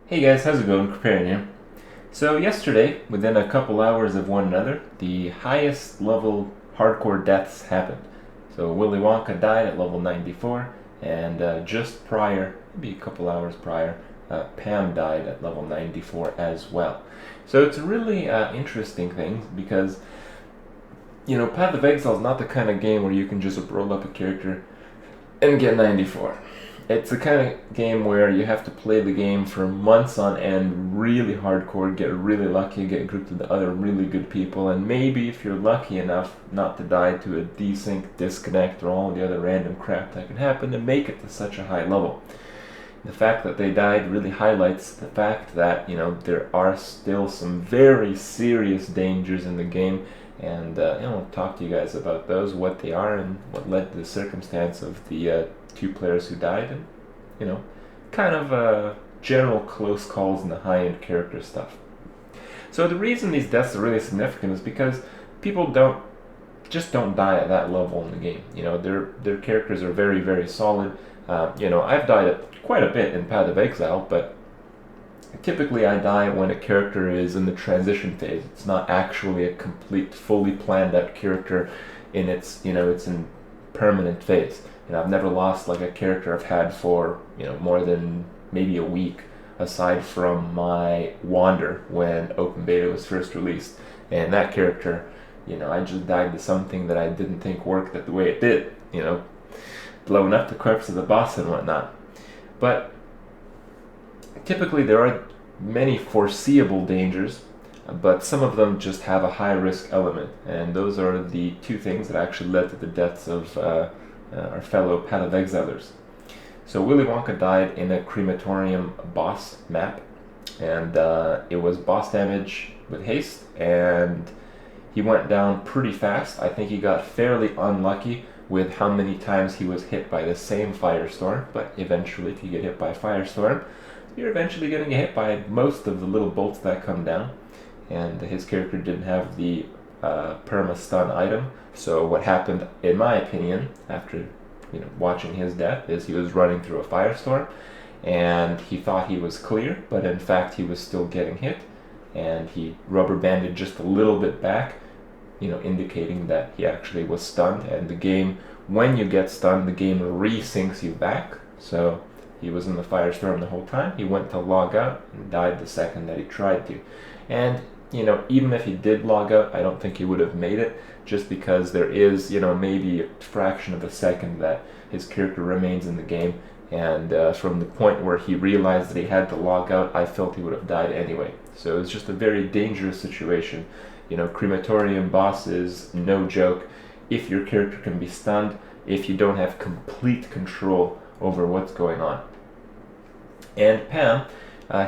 Hey guys, how's it going? Preparing here. So yesterday, within a couple hours of one another, the highest level hardcore deaths happened. So Willy Wonka died at level 94, and just prior, maybe a couple hours prior, Pam died at level 94 as well. So it's a really interesting thing because, Path of Exile is not the kind of game where you can just roll up a character and get 94. It's the kind of game where you have to play the game for months on end, really hardcore, get really lucky, get grouped with other really good people, and maybe if you're lucky enough not to die to a desync, disconnect, or all the other random crap that can happen to make it to such a high level. The fact that they died really highlights the fact that, there are still some very serious dangers in the game, and I'll talk to you guys about those, what they are, and what led to the circumstance of the two players who died, and kind of general close calls and the high-end character stuff. So the reason these deaths are really significant is because people don't die at that level in the game. Their characters are very, very solid. I've died quite a bit in Path of Exile, but typically I die when a character is in the transition phase. It's not actually a complete, fully planned out character in it's in permanent phase. I've never lost like a character I've had for more than maybe a week, aside from my Wander when open beta was first released, and that character, I just died to something that I didn't think worked the way it did, blowing up the corpse of the boss and whatnot. But typically there are many foreseeable dangers, but some of them just have a high risk element, and those are the two things that actually led to the deaths of our fellow Path of Exilers. So Willy Wonka died in a crematorium boss map, and it was boss damage with haste, and he went down pretty fast. I think he got fairly unlucky with how many times he was hit by the same firestorm, but eventually if you get hit by a firestorm, you're eventually going to get hit by most of the little bolts that come down, and his character didn't have the perma stun item. So what happened, in my opinion, after watching his death, is he was running through a firestorm, and he thought he was clear, but in fact he was still getting hit, and he rubber banded just a little bit back, indicating that he actually was stunned. And the game, when you get stunned, the game resyncs you back. So he was in the firestorm the whole time. He went to log out and died the second that he tried to. And even if he did log out, I don't think he would have made it, just because there is, maybe a fraction of a second that his character remains in the game. And from the point where he realized that he had to log out, I felt he would have died anyway. So it's just a very dangerous situation. Crematorium boss is no joke. If your character can be stunned, if you don't have complete control over what's going on. And Pam,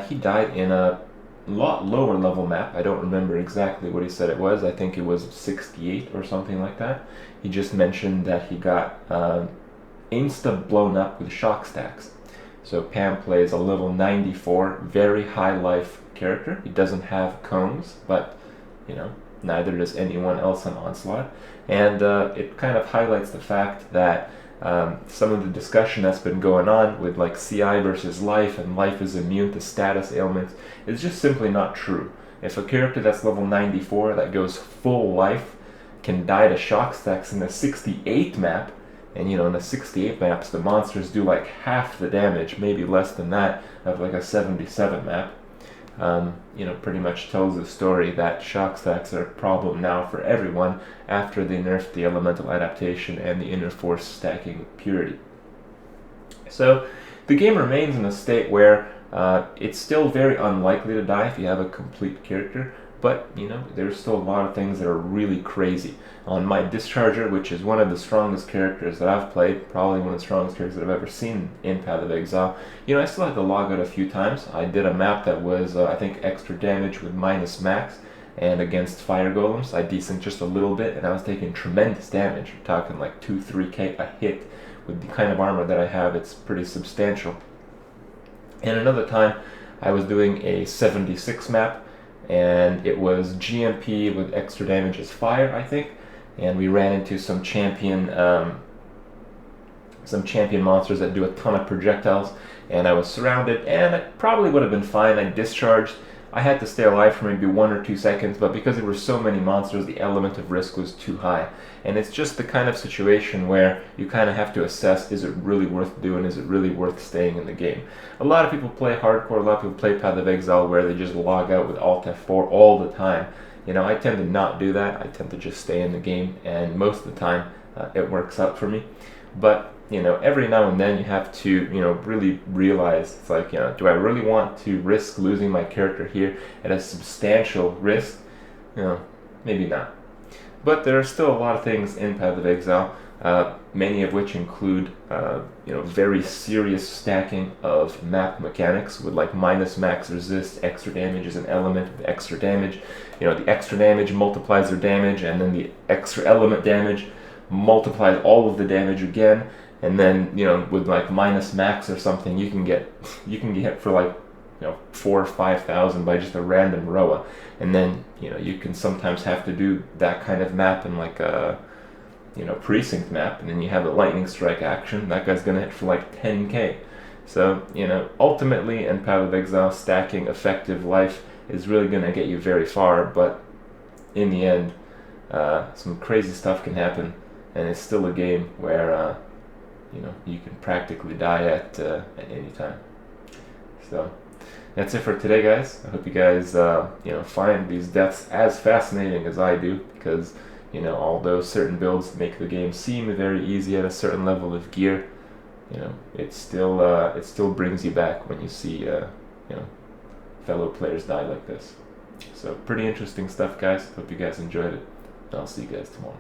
he died in a lot lower level map. I don't remember exactly what he said it was. I think it was 68 or something like that. He just mentioned that he got insta blown up with shock stacks. So Pam plays a level 94, very high life character. He doesn't have cones, but neither does anyone else on Onslaught. And it kind of highlights the fact that some of the discussion that's been going on with like CI versus life, and life is immune to status ailments, is just simply not true. If a character that's level 94 that goes full life can die to shock stacks in a 68 map, and in the 68 maps the monsters do like half the damage, maybe less than that, of like a 77 map, pretty much tells the story that shock stacks are a problem now for everyone after they nerfed the elemental adaptation and the inner force stacking purity. So the game remains in a state where it's still very unlikely to die if you have a complete character, but there's still a lot of things that are really crazy. On my Discharger, which is one of the strongest characters that I've played, probably one of the strongest characters that I've ever seen in Path of Exile, I still had to log out a few times. I did a map that was, I think, extra damage with minus max, and against fire golems, I desynced just a little bit, and I was taking tremendous damage. We're talking like 2-3k a hit. With the kind of armor that I have, it's pretty substantial. And another time, I was doing a 76 map, and it was GMP with extra damage as fire, I think, and we ran into some champion some champion monsters that do a ton of projectiles, and I was surrounded, and it probably would have been fine. I discharged. I had to stay alive for maybe 1 or 2 seconds, but because there were so many monsters, the element of risk was too high. And it's just the kind of situation where you kind of have to assess, is it really worth doing? Is it really worth staying in the game? A lot of people play hardcore, a lot of people play Path of Exile where they just log out with Alt F4 all the time. You know, I tend to not do that. I tend to just stay in the game, and most of the time it works out for me. But you know, every now and then you have to, you know, really realize, it's like, you know, do I really want to risk losing my character here at a substantial risk? You know, maybe not. But there are still a lot of things in Path of Exile, many of which include, you know, very serious stacking of map mechanics with like minus max resist, extra damage is an element of extra damage. You know, the extra damage multiplies their damage, and then the extra element damage multiplies all of the damage again. And then, you know, with like minus max or something, you can get for like, you know, 4,000 or 5,000 by just a random Roa. And then, you know, you can sometimes have to do that kind of map in like a, you know, precinct map, and then you have a lightning strike action. That guy's gonna hit for like 10k. So, you know, ultimately in Path of Exile, stacking effective life is really gonna get you very far, but in the end, some crazy stuff can happen, and it's still a game where you know, you can practically die at any time. So that's it for today, guys. I hope you guys you know, find these deaths as fascinating as I do, because, you know, although certain builds make the game seem very easy at a certain level of gear, you know, it still brings you back when you see you know, fellow players die like this. So pretty interesting stuff, guys. Hope you guys enjoyed it, and I'll see you guys tomorrow.